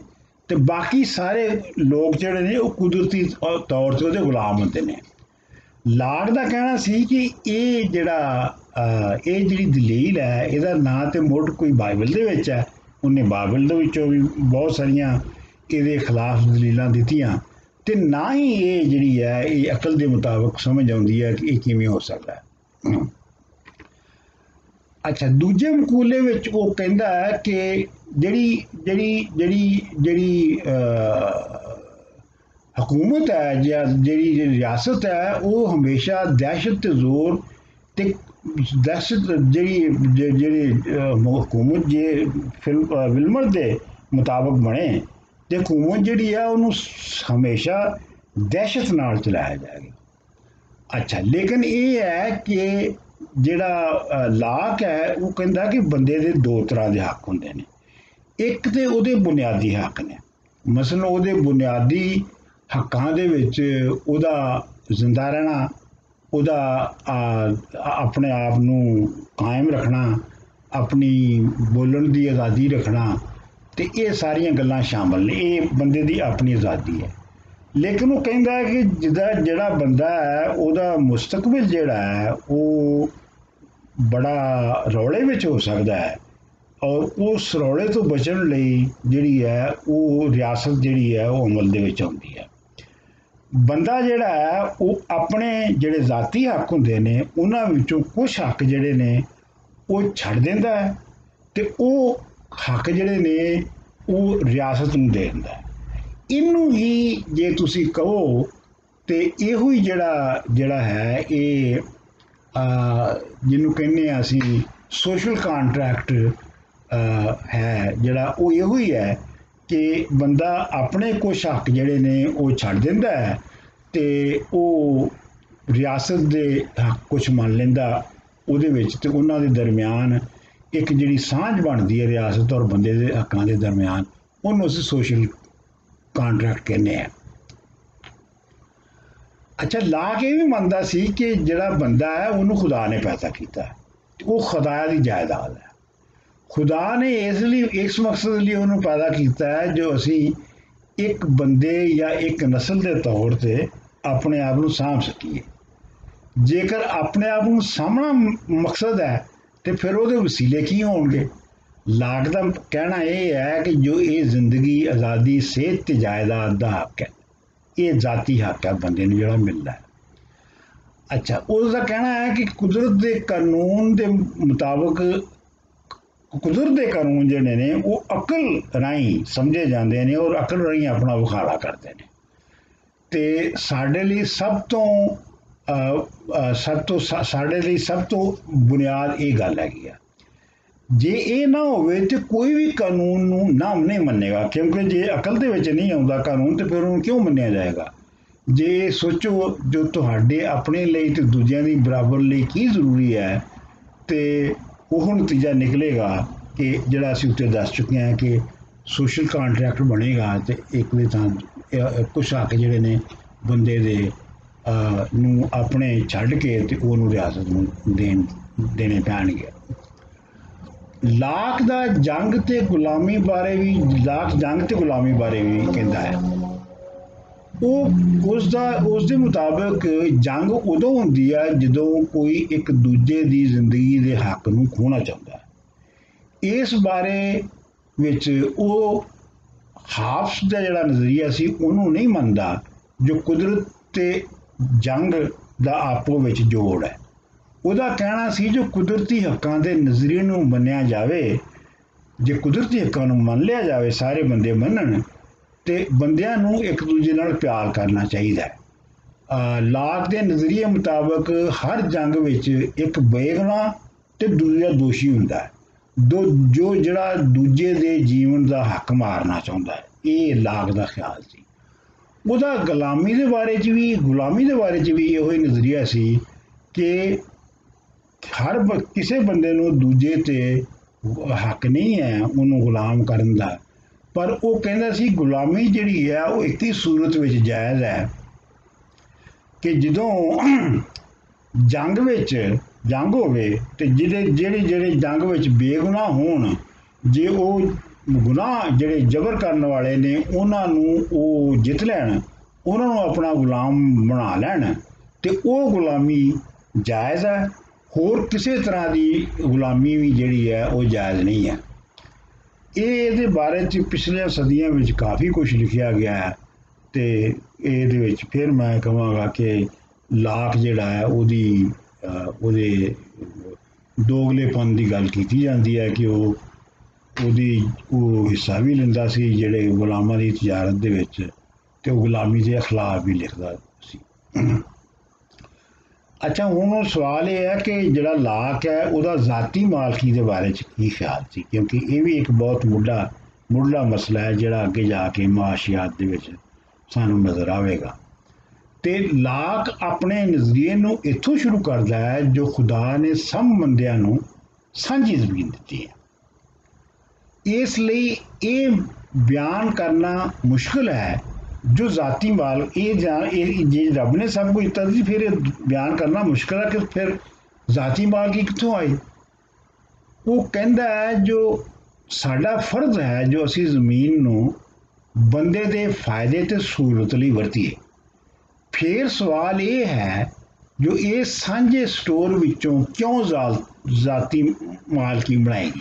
ਤੇ ਬਾਕੀ ਸਾਰੇ ਲੋਕ ਜਿਹੜੇ ਨੇ ਉਹ ਕੁਦਰਤੀ ਤੌਰ ਤੇ ਉਹਦੇ ਗੁਲਾਮ ਹੁੰਦੇ ਨੇ। ਲਾਕ ਦਾ ਕਹਿਣਾ ਸੀ ਕਿ ਇਹ ਜਿਹੜੀ ਦਲੀਲ ਹੈ ਇਹਦਾ ਨਾਂ ਤੇ ਮੁੱਢ ਕੋਈ ਬਾਈਬਲ ਦੇ ਵਿੱਚ ਹੈ। ਉਹਨੇ ਬਾਈਬਲ ਦੇ ਵਿੱਚੋਂ ਵੀ ਬਹੁਤ ਸਾਰੀਆਂ ਇਹਦੇ ਖਿਲਾਫ ਦਲੀਲਾਂ ਦਿੱਤੀਆਂ ਤੇ ਨਾ ਹੀ ਇਹ ਜਿਹੜੀ ਹੈ ਇਹ ਅਕਲ ਦੇ ਮੁਤਾਬਕ ਸਮਝ ਆਉਂਦੀ ਹੈ ਕਿ ਇਹ ਕਿਵੇਂ ਹੋ ਸਕਦਾ ਹੈ। ਅੱਛਾ, ਦੂਜੇ ਮਕੂਲੇ ਵਿੱਚ ਉਹ ਕਹਿੰਦਾ ਹੈ ਕਿ ਜਿਹੜੀ हुकूमत है या जी रियासत है वो हमेशा दहशत ते जोर ते दहशत जी हुकूमत जे विलमर के मुताबिक बने तो हुकूमत जी है उन्होंने हमेशा दहशत नाल चलाया जाएगा। अच्छा लेकिन ये है कि ਜਿਹੜਾ ਲਾਕ ਹੈ ਉਹ ਕਹਿੰਦਾ ਕਿ ਬੰਦੇ ਦੇ ਦੋ ਤਰ੍ਹਾਂ ਦੇ ਹੱਕ ਹੁੰਦੇ ਨੇ। ਇੱਕ ਤੇ ਉਹਦੇ ਬੁਨਿਆਦੀ ਹੱਕ ਨੇ, ਮਸਲਨ ਉਹਦੇ ਬੁਨਿਆਦੀ ਹੱਕਾਂ ਦੇ ਵਿੱਚ ਉਹਦਾ ਜ਼ਿੰਦਾ ਰਹਿਣਾ, ਉਹਦਾ ਆਪਣੇ ਆਪ ਨੂੰ ਕਾਇਮ ਰੱਖਣਾ, ਆਪਣੀ ਬੋਲਣ ਦੀ ਆਜ਼ਾਦੀ ਰੱਖਣਾ, ਤੇ ਇਹ ਸਾਰੀਆਂ ਗੱਲਾਂ ਸ਼ਾਮਲ ਨੇ। ਇਹ ਬੰਦੇ ਦੀ ਆਪਣੀ ਆਜ਼ਾਦੀ ਹੈ। ਲੇਕਿਨ ਉਹ ਕਹਿੰਦਾ ਹੈ ਕਿ ਜਿਹੜਾ ਬੰਦਾ ਹੈ ਉਹਦਾ ਮੁਸਤਕਬਲ ਜਿਹੜਾ ਹੈ ਉਹ ਬੜਾ ਰੌਲੇ ਵਿੱਚ ਹੋ ਸਕਦਾ ਹੈ, ਔਰ ਉਸ ਰੌਲੇ ਤੋਂ ਬਚਣ ਲਈ ਜਿਹੜੀ ਹੈ ਉਹ ਰਿਆਸਤ ਜਿਹੜੀ ਹੈ ਉਹ ਅਮਲ ਦੇ ਵਿੱਚ ਆਉਂਦੀ ਹੈ। ਬੰਦਾ ਜਿਹੜਾ ਹੈ ਉਹ ਆਪਣੇ ਜਿਹੜੇ ਜ਼ਾਤੀ ਹੱਕ ਹੁੰਦੇ ਨੇ ਉਹਨਾਂ ਵਿੱਚੋਂ ਕੁਝ ਹੱਕ ਜਿਹੜੇ ਨੇ ਉਹ ਛੱਡ ਦਿੰਦਾ ਹੈ ਤੇ ਉਹ ਹੱਕ ਜਿਹੜੇ ਨੇ ਉਹ ਰਿਆਸਤ ਨੂੰ ਦੇ ਦਿੰਦਾ ਹੈ। ਇਹਨੂੰ ਹੀ ਜੇ ਤੁਸੀਂ ਕਹੋ ਤੇ ਇਹੋ ਹੀ ਜਿਹੜਾ ਹੈ ਇਹ ਜਿਹਨੂੰ ਕਹਿੰਦੇ ਆ ਅਸੀਂ ਸੋਸ਼ਲ ਕੰਟਰੈਕਟ ਹੈ ਜਿਹੜਾ ਉਹ ਇਹੋ ਹੀ ਹੈ ਕਿ ਬੰਦਾ ਆਪਣੇ ਕੁਛ ਹੱਕ ਜਿਹੜੇ ਨੇ ਉਹ ਛੱਡ ਦਿੰਦਾ ਹੈ ਤੇ ਉਹ ਰਿਆਸਤ ਦੇ ਹੱਕ ਕੁਛ ਮੰਨ ਲੈਂਦਾ ਉਹਦੇ ਵਿੱਚ, ਤੇ ਉਹਨਾਂ ਦੇ ਦਰਮਿਆਨ ਇੱਕ ਜਿਹੜੀ ਸਾਂਝ ਬਣਦੀ ਹੈ ਰਿਆਸਤ ਔਰ ਬੰਦੇ ਦੇ ਹੱਕਾਂ ਦੇ ਦਰਮਿਆਨ, ਉਹਨੂੰ ਅਸੀਂ ਸੋਸ਼ਲ ਕੰਟਰੈਕਟ ਕਹਿੰਦੇ ਆ। ਅੱਛਾ ਲਾਕ ਇਹ ਵੀ ਮੰਨਦਾ ਸੀ ਕਿ ਜਿਹੜਾ ਬੰਦਾ ਹੈ ਉਹਨੂੰ ਖੁਦਾ ਨੇ ਪੈਦਾ ਕੀਤਾ, ਉਹ ਖੁਦਾ ਦੀ ਜਾਇਦਾਦ ਹੈ। ਖੁਦਾ ਨੇ ਇਸ ਮਕਸਦ ਲਈ ਉਹਨੂੰ ਪੈਦਾ ਕੀਤਾ ਹੈ ਜੋ ਅਸੀਂ ਇੱਕ ਬੰਦੇ ਜਾਂ ਇੱਕ ਨਸਲ ਦੇ ਤੌਰ ਤੇ ਆਪਣੇ ਆਪ ਨੂੰ ਸਾਂਭ ਸਕੀਏ। ਜੇਕਰ ਆਪਣੇ ਆਪ ਨੂੰ ਸਾਂਭਣਾ ਮਕਸਦ ਹੈ ਤੇ ਫਿਰ ਉਹਦੇ ਵਸੀਲੇ ਕੀ ਹੋਣਗੇ। ਲਾਕ ਦਾ ਕਹਿਣਾ ਇਹ ਹੈ ਕਿ ਜੋ ਇਹ ਜ਼ਿੰਦਗੀ, ਆਜ਼ਾਦੀ, ਸਿਹਤ ਤੇ ਜਾਇਦਾਦ ਦਾ ਹੱਕ ਹੈ, ਇਹ ਜ਼ਾਤੀ ਹੱਕ ਹੈ ਬੰਦੇ ਨੂੰ ਜਿਹੜਾ ਮਿਲਦਾ ਹੈ। ਅੱਛਾ ਉਸ ਦਾ ਕਹਿਣਾ ਹੈ ਕਿ ਕੁਦਰਤ ਦੇ ਕਾਨੂੰਨ ਦੇ ਮੁਤਾਬਕ ਕੁਦਰਤ ਦੇ ਕਾਨੂੰਨ ਜਿਹੜੇ ਨੇ ਉਹ ਅਕਲ ਰਾਹੀਂ ਸਮਝੇ ਜਾਂਦੇ ਨੇ ਔਰ ਅਕਲ ਰਾਹੀਂ ਆਪਣਾ ਵਿਖਾਲਾ ਕਰਦੇ ਨੇ। ਤੇ ਸਾਡੇ ਲਈ ਸਭ ਤੋਂ ਬੁਨਿਆਦ ਇਹ ਗੱਲ ਹੈਗੀ ਆ। ਜੇ ਇਹ ਨਾ ਹੋਵੇ ਤੇ ਕੋਈ ਵੀ ਕਾਨੂੰਨ ਨੂੰ ਨਾ ਨਹੀਂ ਮੰਨੇਗਾ, ਕਿਉਂਕਿ ਜੇ ਅਕਲ ਦੇ ਵਿੱਚ ਨਹੀਂ ਆਉਂਦਾ ਕਾਨੂੰਨ ਤੇ ਫਿਰ ਉਹਨੂੰ ਕਿਉਂ ਮੰਨਿਆ ਜਾਏਗਾ। ਜੇ ਸੋਚੋ ਜੋ ਤੁਹਾਡੇ ਆਪਣੇ ਲਈ ਤੇ ਦੂਜਿਆਂ ਦੀ ਬਰਾਬਰ ਲਈ ਕੀ ਜ਼ਰੂਰੀ ਹੈ ਤੇ ਉਹ ਨਤੀਜਾ ਨਿਕਲੇਗਾ ਕਿ ਜਿਹੜਾ ਅਸੀਂ ਉੱਤੇ ਦੱਸ ਚੁੱਕੇ ਹਾਂ ਕਿ ਸੋਸ਼ਲ ਕੰਟਰੈਕਟ ਬਣੇਗਾ ਤੇ ਇੱਕ ਦੇ ਤਾਂ ਕੁਛ ਹੱਕ ਜਿਹੜੇ ਨੇ ਬੰਦੇ ਦੇ ਨੂੰ ਆਪਣੇ ਛੱਡ ਕੇ ਤੇ ਉਹਨੂੰ ਰਿਆਸਤ ਨੂੰ ਦੇਣੇ ਪੈਣਗੇ। ਲਾਕ ਦਾ ਜੰਗ ਤੇ ਗੁਲਾਮੀ ਬਾਰੇ ਵੀ ਕਹਿੰਦਾ ਹੈ। ਉਹ ਉਸ ਦੇ ਮੁਤਾਬਕ ਜੰਗ ਉਦੋਂ ਹੁੰਦੀ ਹੈ ਜਦੋਂ ਕੋਈ ਇੱਕ ਦੂਜੇ ਦੀ ਜ਼ਿੰਦਗੀ ਦੇ ਹੱਕ ਨੂੰ ਖੋਹਣਾ ਚਾਹੁੰਦਾ ਹੈ। ਇਸ ਬਾਰੇ ਵਿੱਚ ਉਹ ਹਾਫਸ ਦਾ ਜਿਹੜਾ ਨਜ਼ਰੀਆ ਸੀ ਉਹਨੂੰ ਨਹੀਂ ਮੰਨਦਾ ਜੋ ਕੁਦਰਤ ਤੇ ਜੰਗ ਦਾ ਆਪੋ ਵਿੱਚ ਜੋੜ ਹੈ। ਉਹਦਾ ਕਹਿਣਾ ਸੀ ਜੋ ਕੁਦਰਤੀ ਹੱਕਾਂ ਦੇ ਨਜ਼ਰੀਏ ਨੂੰ ਮੰਨਿਆ ਜਾਵੇ, ਜੇ ਕੁਦਰਤੀ ਹੱਕਾਂ ਨੂੰ ਮੰਨ ਲਿਆ ਜਾਵੇ, ਸਾਰੇ ਬੰਦੇ ਮੰਨਣ ਤੇ ਬੰਦਿਆਂ ਨੂੰ ਇੱਕ ਦੂਜੇ ਨਾਲ ਪਿਆਰ ਕਰਨਾ ਚਾਹੀਦਾ ਹੈ। ਲਾਕ ਦੇ ਨਜ਼ਰੀਏ ਮੁਤਾਬਕ ਹਰ ਜੰਗ ਵਿੱਚ ਇੱਕ ਬੇਗੁਨਾਹ ਤੇ ਦੂਜਾ ਦੋਸ਼ੀ ਹੁੰਦਾ ਹੈ, ਜੋ ਜਿਹੜਾ ਦੂਜੇ ਦੇ ਜੀਵਨ ਦਾ ਹੱਕ ਮਾਰਨਾ ਚਾਹੁੰਦਾ ਹੈ। ਇਹ ਲਾਕ ਦਾ ਖਿਆਲ ਸੀ। ਉਹਦਾ ਗੁਲਾਮੀ ਦੇ ਬਾਰੇ 'ਚ ਵੀ ਇਹੋ ਹੀ ਨਜ਼ਰੀਆ ਸੀ ਕਿ ਕਿਸੇ ਬੰਦੇ ਨੂੰ ਦੂਜੇ ਤੇ ਹੱਕ ਨਹੀਂ ਹੈ ਉਹਨੂੰ ਗੁਲਾਮ ਕਰਨ ਦਾ, ਪਰ ਉਹ ਕਹਿੰਦਾ ਸੀ ਗੁਲਾਮੀ ਜਿਹੜੀ ਹੈ ਉਹ ਇੱਕ ਹੀ ਸੂਰਤ ਵਿੱਚ ਜਾਇਜ਼ ਹੈ ਕਿ ਜਦੋਂ ਜੰਗ ਹੋਵੇ ਤੇ ਜਿਹੜੇ ਜੰਗ ਵਿੱਚ ਬੇਗੁਨਾਹ ਹੋਣ, ਜੇ ਉਹ ਗੁਨਾਹ ਜਿਹੜੇ ਜ਼ਬਰ ਕਰਨ ਵਾਲੇ ਨੇ ਉਹਨਾਂ ਨੂੰ ਉਹ ਜਿੱਤ ਲੈਣ, ਉਹਨਾਂ ਨੂੰ ਆਪਣਾ ਗੁਲਾਮ ਬਣਾ ਲੈਣ ਤੇ ਉਹ ਗੁਲਾਮੀ ਜਾਇਜ਼ ਹੈ। ਹੋਰ ਕਿਸੇ ਤਰ੍ਹਾਂ ਦੀ ਗੁਲਾਮੀ ਵੀ ਜਿਹੜੀ ਹੈ ਉਹ ਜਾਇਜ਼ ਨਹੀਂ ਹੈ। ਇਹਦੇ ਬਾਰੇ 'ਚ ਪਿਛਲੀਆਂ ਸਦੀਆਂ ਵਿੱਚ ਕਾਫੀ ਕੁਝ ਲਿਖਿਆ ਗਿਆ ਹੈ ਤੇ ਇਹਦੇ ਵਿੱਚ ਫਿਰ ਮੈਂ ਕਹਾਂਗਾ ਕਿ ਲਾਕ ਜਿਹੜਾ ਹੈ ਉਹਦੇ ਦੋਗਲੇਪਨ ਦੀ ਗੱਲ ਕੀਤੀ ਜਾਂਦੀ ਹੈ ਕਿ ਉਹ ਹਿੱਸਾ ਵੀ ਲੈਂਦਾ ਸੀ ਜਿਹੜੇ ਗੁਲਾਮਾਂ ਦੀ ਤਜਾਰਤ ਦੇ ਵਿੱਚ, ਤੇ ਉਹ ਗੁਲਾਮੀ ਦੇ ਖਿਲਾਫ ਵੀ ਲਿਖਦਾ ਸੀ। ਅੱਛਾ, ਹੁਣ ਸਵਾਲ ਇਹ ਹੈ ਕਿ ਜਿਹੜਾ ਲਾਕ ਹੈ ਉਹਦਾ ਜ਼ਾਤੀ ਮਾਲਕੀ ਦੇ ਬਾਰੇ 'ਚ ਕੀ ਖਿਆਲ ਸੀ, ਕਿਉਂਕਿ ਇਹ ਵੀ ਇੱਕ ਬਹੁਤ ਮੁੱਢਲਾ ਮਸਲਾ ਹੈ ਜਿਹੜਾ ਅੱਗੇ ਜਾ ਕੇ ਮੁਆਸ਼ੀਆਤ ਦੇ ਵਿੱਚ ਸਾਨੂੰ ਨਜ਼ਰ ਆਵੇਗਾ। ਤੇ ਲਾਕ ਆਪਣੇ ਨਜ਼ਰੀਏ ਨੂੰ ਇੱਥੋਂ ਸ਼ੁਰੂ ਕਰਦਾ ਹੈ ਜੋ ਖੁਦਾ ਨੇ ਸਭ ਬੰਦਿਆਂ ਨੂੰ ਸਾਂਝੀ ਜ਼ਮੀਨ ਦਿੱਤੀ ਹੈ। ਇਸ ਲਈ ਇਹ ਬਿਆਨ ਕਰਨਾ ਮੁਸ਼ਕਿਲ ਹੈ ਜੋ ਜ਼ਾਤੀ ਮਾਲ ਇਹ ਜੇ ਰੱਬ ਨੇ ਸਭ ਕੁਝ ਦਿੱਤਾ ਸੀ, ਫਿਰ ਬਿਆਨ ਕਰਨਾ ਮੁਸ਼ਕਿਲ ਹੈ ਕਿ ਫਿਰ ਜ਼ਾਤੀ ਮਾਲਕੀ ਕਿੱਥੋਂ ਆਈ। ਉਹ ਕਹਿੰਦਾ ਹੈ ਜੋ ਸਾਡਾ ਫਰਜ਼ ਹੈ ਜੋ ਅਸੀਂ ਜ਼ਮੀਨ ਨੂੰ ਬੰਦੇ ਦੇ ਫਾਇਦੇ ਤੇ ਸਹੂਲਤ ਲਈ ਵਰਤੀਏ। ਫਿਰ ਸਵਾਲ ਇਹ ਹੈ ਜੋ ਇਹ ਸਾਂਝੇ ਸਟੋਰ ਵਿੱਚੋਂ ਕਿਉਂ ਜ਼ਾਤੀ ਮਾਲਕੀ ਬਣਾਏਗੀ।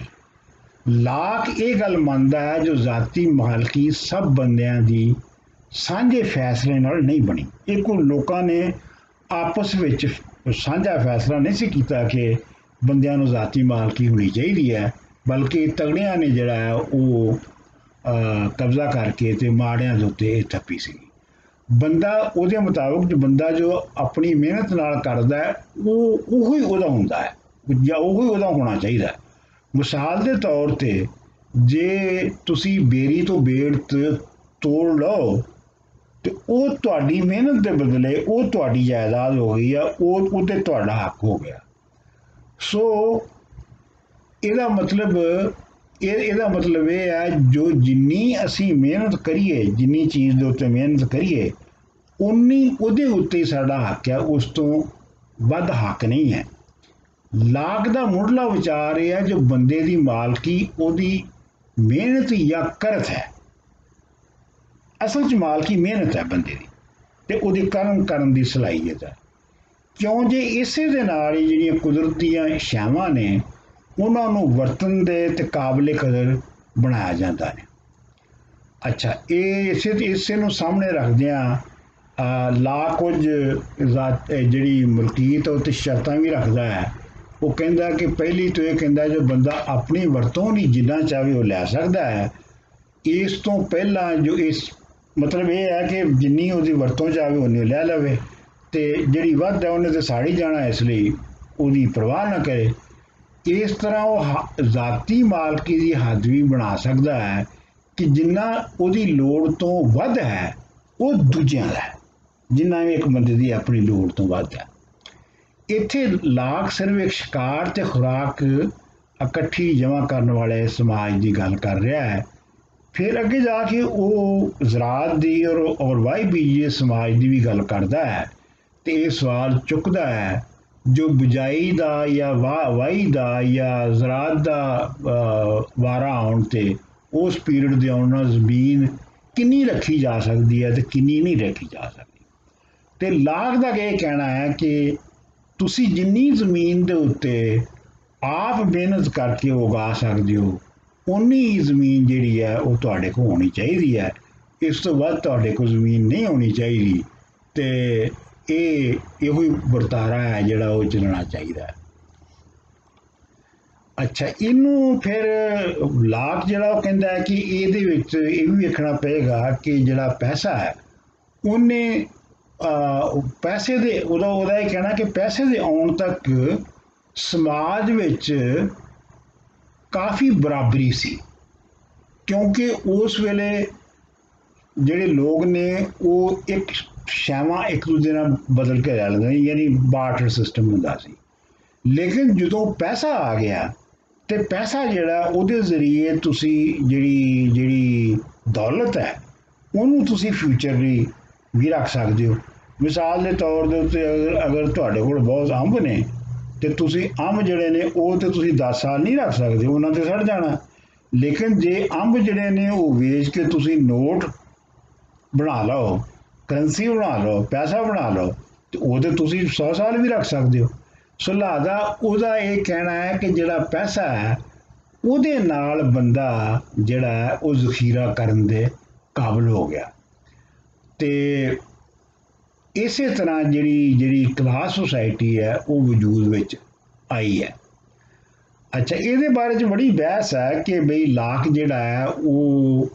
ਲਾਕ ਇਹ ਗੱਲ ਮੰਨਦਾ ਹੈ ਜੋ ਜ਼ਾਤੀ ਮਾਲਕੀ ਸਭ ਬੰਦਿਆਂ ਦੀ ਸਾਂਝੇ ਫੈਸਲੇ ਨਾਲ ਨਹੀਂ ਬਣੀ। ਇਹ ਕੋਈ ਲੋਕਾਂ ਨੇ ਆਪਸ ਵਿੱਚ ਸਾਂਝਾ ਫੈਸਲਾ ਨਹੀਂ ਸੀ ਕੀਤਾ ਕਿ ਬੰਦਿਆਂ ਨੂੰ ਜ਼ਾਤੀ ਮਾਲਕੀ ਹੋਣੀ ਚਾਹੀਦੀ ਹੈ, ਬਲਕਿ ਤਗੜਿਆਂ ਨੇ ਜਿਹੜਾ ਹੈ ਉਹ ਕਬਜ਼ਾ ਕਰਕੇ ਤੇ ਮਾੜਿਆਂ ਦੇ ਉੱਤੇ ਇਹ ਥੱਪੀ ਸੀ। ਬੰਦਾ ਉਹਦੇ ਮੁਤਾਬਕ ਜੋ ਬੰਦਾ ਜੋ ਆਪਣੀ ਮਿਹਨਤ ਨਾਲ ਕਰਦਾ ਹੈ ਉਹ ਹੀ ਉਹਦਾ ਹੁੰਦਾ ਹੈ ਜਾਂ ਉਹ ਹੀ ਉਹਦਾ ਹੋਣਾ ਚਾਹੀਦਾ। ਮਿਸਾਲ ਦੇ ਤੌਰ ਤੇ ਜੇ ਤੁਸੀਂ ਬੇਰੀ ਤੋਂ ਬੇੜ ਤੋੜ ਲਓ ਤੇ ਉਹ ਤੁਹਾਡੀ ਮਿਹਨਤ ਦੇ ਬਦਲੇ ਉਹ ਤੁਹਾਡੀ ਜਾਇਦਾਦ ਹੋ ਗਈ ਆ, ਉਹ ਤੇ ਤੁਹਾਡਾ ਹੱਕ ਹੋ ਗਿਆ। ਸੋ ਇਹਦਾ ਮਤਲਬ ਇਹ ਹੈ ਜੋ ਜਿੰਨੀ ਅਸੀਂ ਮਿਹਨਤ ਕਰੀਏ, ਜਿੰਨੀ ਚੀਜ਼ ਦੇ ਉੱਤੇ ਮਿਹਨਤ ਕਰੀਏ, ਉਨੀ ਉਹਦੇ ਉੱਤੇ ਸਾਡਾ ਹੱਕ ਹੈ, ਉਸ ਤੋਂ ਵੱਧ ਹੱਕ ਨਹੀਂ ਹੈ। ਲਾਕ ਦਾ ਮੁੱਢਲਾ ਵਿਚਾਰ ਇਹ ਹੈ ਜੋ ਬੰਦੇ ਦੀ ਮਾਲਕੀ ਉਹਦੀ ਮਿਹਨਤ ਜਾਂ ਕਰਤ ਹੈ। ਅਸਲ 'ਚ ਮਾਲਕੀ ਮਿਹਨਤ ਹੈ ਬੰਦੇ ਦੀ ਤੇ ਉਹਦੀ ਕਰਮ ਕਰਨ ਦੀ ਸਲਾਹੀਅਤ ਹੈ। ਕਿਉਂ ਜੇ ਇਸੇ ਦੇ ਨਾਲ ਹੀ ਜਿਹੜੀਆਂ ਕੁਦਰਤ ਦੀਆਂ ਛਾਵਾਂ ਨੇ ਉਹਨਾਂ ਨੂੰ ਵਰਤਣ ਦੇ ਤੇ ਕਾਬਲੇ ਕਦਰ ਬਣਾਇਆ ਜਾਂਦਾ ਹੈ। ਅੱਛਾ, ਇਹ ਇਸੇ ਨੂੰ ਸਾਹਮਣੇ ਰੱਖਦਿਆਂ ਲਾ ਕੁਝ ਜਿਹੜੀ ਮਲਕੀਅਤ ਉੱਤੇ ਸ਼ਰਤਾਂ ਵੀ ਰੱਖਦਾ ਹੈ। ਉਹ ਕਹਿੰਦਾ ਕਿ ਪਹਿਲੀ ਤੋਂ ਇਹ ਕਹਿੰਦਾ ਜੋ ਬੰਦਾ ਆਪਣੀ ਵਰਤੋਂ ਲਈ ਜਿੰਨਾ ਚਾਹੇ ਉਹ ਲੈ ਸਕਦਾ ਹੈ। ਇਸ ਤੋਂ ਪਹਿਲਾਂ ਜੋ ਇਸ ਮਤਲਬ ਇਹ ਹੈ ਕਿ ਜਿੰਨੀ ਉਹਦੀ ਵਰਤੋਂ ਚਾਹੇ ਉਨੀ ਲੈ ਲਵੇ ਤੇ ਜਿਹੜੀ ਵੱਧ ਹੈ ਉਹਨੇ ਤੇ ਸਾੜੀ ਜਾਣਾ, ਇਸ ਲਈ ਉਹਦੀ ਪਰਵਾਹ ਨਾ ਕਰੇ। ਇਸ ਤਰ੍ਹਾਂ ਉਹ ਜ਼ਾਤੀ ਮਾਲਕੀ ਦੀ ਹੱਦ ਵੀ ਬਣਾ ਸਕਦਾ ਹੈ ਕਿ ਜਿੰਨਾ ਉਹਦੀ ਲੋੜ ਤੋਂ ਵੱਧ ਹੈ ਉਹ ਦੂਜਿਆਂ ਦਾ ਹੈ, ਜਿੰਨਾ ਇੱਕ ਬੰਦੇ ਦੀ ਆਪਣੀ ਲੋੜ ਤੋਂ ਵੱਧ ਹੈ। ਇੱਥੇ ਲਾਕ ਸਿਰਫ ਇੱਕ ਸ਼ਿਕਾਰ ਤੇ ਖੁਰਾਕ ਇਕੱਠੀ ਜਮ੍ਹਾਂ ਕਰਨ ਵਾਲੇ ਸਮਾਜ ਦੀ ਗੱਲ ਕਰ ਰਿਹਾ ਹੈ। ਫਿਰ ਅੱਗੇ ਜਾ ਕੇ ਉਹ ਜ਼ਰਾਤ ਦੀ ਔਰ ਵਾਈ ਬੀਜੇ ਸਮਾਜ ਦੀ ਵੀ ਗੱਲ ਕਰਦਾ ਹੈ ਤੇ ਇਹ ਸਵਾਲ ਚੁੱਕਦਾ ਹੈ ਜੋ ਬਿਜਾਈ ਦਾ ਜਾਂ ਵਾਈ ਦਾ ਜਾਂ ਜ਼ਰਾਤ ਦਾ ਵਾਰਾ ਆਉਣ ਤੇ ਉਸ ਪੀਰੀਅਡ ਦੇ ਆਉਣ ਨਾਲ ਜ਼ਮੀਨ ਕਿੰਨੀ ਰੱਖੀ ਜਾ ਸਕਦੀ ਹੈ ਤੇ ਕਿੰਨੀ ਨਹੀਂ ਰੱਖੀ ਜਾ ਸਕਦੀ। ਤੇ ਲਾਕ ਦਾ ਇਹ ਕਹਿਣਾ ਹੈ ਕਿ ਤੁਸੀਂ ਜਿੰਨੀ ਜ਼ਮੀਨ ਦੇ ਉੱਤੇ ਆਪ ਮਿਹਨਤ ਕਰਕੇ ਉਗਾ ਸਕਦੇ ਹੋ ਉਨੀ ਹੀ ਜ਼ਮੀਨ ਜਿਹੜੀ ਹੈ ਉਹ ਤੁਹਾਡੇ ਕੋਲ ਹੋਣੀ ਚਾਹੀਦੀ ਹੈ। ਇਸ ਤੋਂ ਵੱਧ ਤੁਹਾਡੇ ਕੋਲ ਜ਼ਮੀਨ ਨਹੀਂ ਹੋਣੀ ਚਾਹੀਦੀ ਤੇ ਇਹੋ ਹੀ ਵਰਤਾਰਾ ਹੈ ਜਿਹੜਾ ਉਹ ਚੱਲਣਾ ਚਾਹੀਦਾ ਹੈ। ਅੱਛਾ, ਇਹਨੂੰ ਫਿਰ ਲਾਕ ਜਿਹੜਾ ਉਹ ਕਹਿੰਦਾ ਹੈ ਕਿ ਇਹਦੇ ਵਿੱਚ ਇਹ ਵੀ ਵੇਖਣਾ ਪਏਗਾ ਕਿ ਜਿਹੜਾ ਪੈਸਾ ਹੈ ਉਹਨੇ ਪੈਸੇ ਦੇ ਉਹਦਾ ਇਹ ਕਹਿਣਾ ਕਿ ਪੈਸੇ ਦੇ ਆਉਣ ਤੱਕ ਸਮਾਜ ਵਿੱਚ ਕਾਫੀ ਬਰਾਬਰੀ ਸੀ, ਕਿਉਂਕਿ ਉਸ ਵੇਲੇ ਜਿਹੜੇ ਲੋਕ ਨੇ ਉਹ ਇੱਕ ਸ਼ੈਵਾਂ ਇੱਕ ਦੂਜੇ ਨਾਲ ਬਦਲ ਕੇ ਲੈ ਲੈਂਦੇ, ਯਾਨੀ ਬਾਰਟਰ ਸਿਸਟਮ ਹੁੰਦਾ ਸੀ। ਲੇਕਿਨ ਜਦੋਂ ਪੈਸਾ ਆ ਗਿਆ ਤੇ ਪੈਸਾ ਜਿਹੜਾ ਉਹਦੇ ਜ਼ਰੀਏ ਤੁਸੀਂ ਜਿਹੜੀ ਦੌਲਤ ਹੈ ਉਹਨੂੰ ਤੁਸੀਂ ਫਿਊਚਰ ਲਈ ਵੀ ਰੱਖ ਸਕਦੇ ਹੋ। ਮਿਸਾਲ ਦੇ ਤੌਰ ਦੇ ਉੱਤੇ ਅਗਰ ਤੁਹਾਡੇ ਕੋਲ ਬਹੁਤ ਅੰਬ ਨੇ ਤੇ ਤੁਸੀਂ ਅੰਬ ਜਿਹੜੇ ਨੇ ਉਹ ਤੇ ਤੁਸੀਂ 10 ਸਾਲ ਨਹੀਂ ਰੱਖ ਸਕਦੇ, ਉਹਨਾਂ ਤੇ ਸੜ ਜਾਣਾ। ਲੇਕਿਨ ਜੇ ਅੰਬ ਜਿਹੜੇ ਨੇ ਉਹ ਵੇਚ ਕੇ ਤੁਸੀਂ ਨੋਟ ਬਣਾ ਲਓ, ਕਰੰਸੀ ਬਣਾ ਲਓ, ਪੈਸਾ ਬਣਾ ਲਓ ਤੇ ਉਹ ਤੇ ਤੁਸੀਂ 100 ਸਾਲ ਵੀ ਰੱਖ ਸਕਦੇ ਹੋ। ਸੋ ਲਿਹਾਜ਼ਾ ਉਹਦਾ ਇਹ ਕਹਿਣਾ ਹੈ ਕਿ ਜਿਹੜਾ ਪੈਸਾ ਹੈ ਉਹਦੇ ਨਾਲ ਬੰਦਾ ਜਿਹੜਾ ਹੈ ਉਹ ਜ਼ਖੀਰਾ ਕਰਨ ਦੇ ਕਾਬਲ ਹੋ ਗਿਆ। ਤੇ ਇਸੇ ਤਰ੍ਹਾਂ ਜਿਹੜੀ ਕਲਾਸ ਸੁਸਾਇਟੀ ਹੈ ਉਹ ਵਜੂਦ ਵਿੱਚ ਆਈ ਹੈ। ਅੱਛਾ, ਇਹਦੇ ਬਾਰੇ 'ਚ ਬੜੀ ਬਹਿਸ ਹੈ ਕਿ ਬਈ ਲਾਕ ਜਿਹੜਾ ਹੈ ਉਹ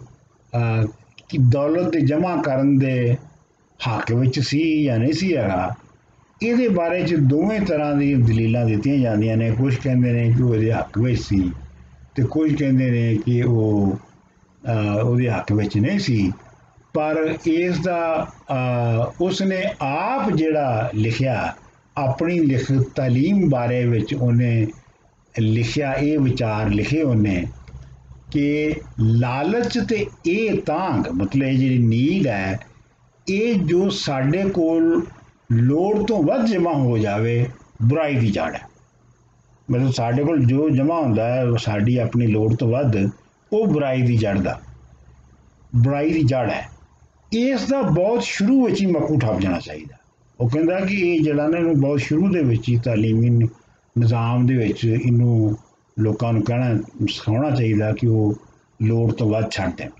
ਕਿ ਦੌਲਤ ਦੇ ਜਮ੍ਹਾਂ ਕਰਨ ਦੇ ਹੱਕ ਵਿੱਚ ਸੀ ਜਾਂ ਨਹੀਂ ਸੀ ਹੈਗਾ। ਇਹਦੇ ਬਾਰੇ 'ਚ ਦੋਵੇਂ ਤਰ੍ਹਾਂ ਦੀ ਦਲੀਲਾਂ ਦਿੱਤੀਆਂ ਜਾਂਦੀਆਂ ਨੇ। ਕੁਝ ਕਹਿੰਦੇ ਨੇ ਕਿ ਉਹ ਇਹਦੇ ਹੱਕ ਵਿੱਚ ਸੀ ਤੇ ਕੁਝ ਕਹਿੰਦੇ ਨੇ ਕਿ ਉਹ ਉਹਦੇ ਹੱਕ ਵਿੱਚ ਨਹੀਂ ਸੀ। ਪਰ ਇਸ ਦਾ ਉਸਨੇ ਆਪ ਜਿਹੜਾ ਲਿਖਿਆ ਆਪਣੀ ਲਿਖਤ ਤਾਲੀਮ ਬਾਰੇ ਵਿੱਚ ਉਹਨੇ ਲਿਖਿਆ, ਇਹ ਵਿਚਾਰ ਲਿਖੇ ਉਹਨੇ ਕਿ ਲਾਲਚ ਤੇ ਇਹ ਤਾਂਘ, ਮਤਲਬ ਇਹ ਜਿਹੜੀ ਨੀਡ ਹੈ, ਇਹ ਜੋ ਸਾਡੇ ਕੋਲ ਲੋੜ ਤੋਂ ਵੱਧ ਜਮ੍ਹਾਂ ਹੋ ਜਾਵੇ, ਬੁਰਾਈ ਦੀ ਜੜ ਹੈ। ਮਤਲਬ ਸਾਡੇ ਕੋਲ ਜੋ ਜਮ੍ਹਾਂ ਹੁੰਦਾ ਹੈ ਸਾਡੀ ਆਪਣੀ ਲੋੜ ਤੋਂ ਵੱਧ, ਉਹ ਬੁਰਾਈ ਦੀ ਜੜ ਹੈ। ਇਸ ਦਾ ਬਹੁਤ ਸ਼ੁਰੂ ਵਿੱਚ ਹੀ ਮੱਕੂ ਠੱਪ ਜਾਣਾ ਚਾਹੀਦਾ। ਉਹ ਕਹਿੰਦਾ ਕਿ ਇਹ ਜਿਹੜਾ ਨਾ ਇਹਨੂੰ ਬਹੁਤ ਸ਼ੁਰੂ ਦੇ ਵਿੱਚ ਹੀ ਤਾਲੀਮੀ ਨਿਜ਼ਾਮ ਦੇ ਵਿੱਚ ਇਹਨੂੰ ਲੋਕਾਂ ਨੂੰ ਸਿਖਾਉਣਾ ਚਾਹੀਦਾ ਕਿ ਉਹ ਲੋੜ ਤੋਂ ਵੱਧ ਛੱਡ ਦੇਣ।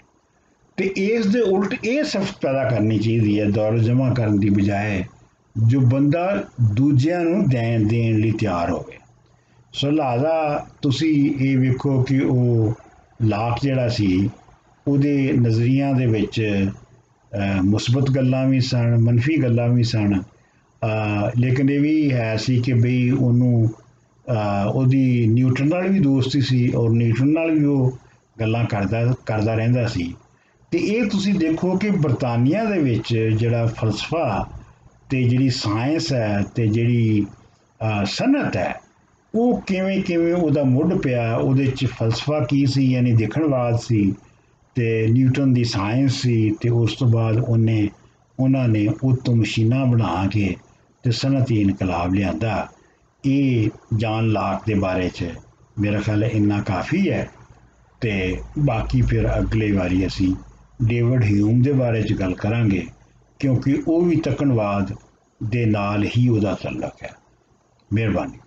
ਤੇ ਇਸ ਦੇ ਉਲਟ ਇਹ ਸਿਫਤ ਪੈਦਾ ਕਰਨੀ ਚਾਹੀਦੀ ਹੈ ਦੌਲਤ ਜਮ੍ਹਾਂ ਕਰਨ ਦੀ ਬਜਾਏ ਜੋ ਬੰਦਾ ਦੂਜਿਆਂ ਨੂੰ ਦੇਣ ਲਈ ਤਿਆਰ ਹੋਵੇ। ਸੋ ਲਿਹਾਜ਼ਾ ਤੁਸੀਂ ਇਹ ਵੇਖੋ ਕਿ ਉਹ ਲਾਕ ਜਿਹੜਾ ਸੀ ਉਹਦੇ ਨਜ਼ਰੀਆਂ ਦੇ ਵਿੱਚ ਮੁਸਬਤ ਗੱਲਾਂ ਵੀ ਸਨ, ਮਨਫੀ ਗੱਲਾਂ ਵੀ ਸਨ, ਲੇਕਿਨ ਇਹ ਵੀ ਹੈ ਸੀ ਕਿ ਬਈ ਉਹਨੂੰ ਉਹਦੀ ਨਿਊਟਨ ਨਾਲ ਵੀ ਦੋਸਤੀ ਸੀ ਔਰ ਨਿਊਟਨ ਨਾਲ ਵੀ ਉਹ ਗੱਲਾਂ ਕਰਦਾ ਰਹਿੰਦਾ ਸੀ। ਤੇ ਇਹ ਤੁਸੀਂ ਦੇਖੋ ਕਿ ਬਰਤਾਨੀਆ ਦੇ ਵਿੱਚ ਜਿਹੜਾ ਫਲਸਫਾ ਤੇ ਜਿਹੜੀ ਸਾਇੰਸ ਹੈ ਤੇ ਜਿਹੜੀ ਸਨਅਤ ਹੈ, ਉਹ ਕਿਵੇਂ ਉਹਦਾ ਮੁੱਢ ਪਿਆ। ਉਹਦੇ 'ਚ ਫਲਸਫਾ ਕੀ ਸੀ, ਯਾਨੀ ਦੇਖਣਵਾਦ ਸੀ, ਤੇ ਨਿਊਟਨ ਦੀ ਸਾਇੰਸ ਸੀ, ਤੇ ਉਸ ਤੋਂ ਬਾਅਦ ਉਹਨਾਂ ਨੇ ਉਹ ਤੋਂ ਮਸ਼ੀਨਾਂ ਬਣਾ ਕੇ ਤੇ ਸਨਅਤੀ ਇਨਕਲਾਬ ਲਿਆਂਦਾ। ਇਹ ਜਾਨ ਲਾਕ ਦੇ ਬਾਰੇ 'ਚ ਮੇਰਾ ਖਿਆਲ ਹੈ ਇੰਨਾ ਕਾਫੀ ਹੈ। ਤੇ ਬਾਕੀ ਫਿਰ ਅਗਲੇ ਵਾਰੀ ਅਸੀਂ ਡੇਵਿਡ ਹਿਊਮ ਦੇ ਬਾਰੇ 'ਚ ਗੱਲ ਕਰਾਂਗੇ, ਕਿਉਂਕਿ ਉਹ ਵੀ ਤੱਕਣਵਾਦ ਦੇ ਨਾਲ ਹੀ ਉਹਦਾ ਤਾਲੁਕ ਹੈ। ਮਿਹਰਬਾਨੀ।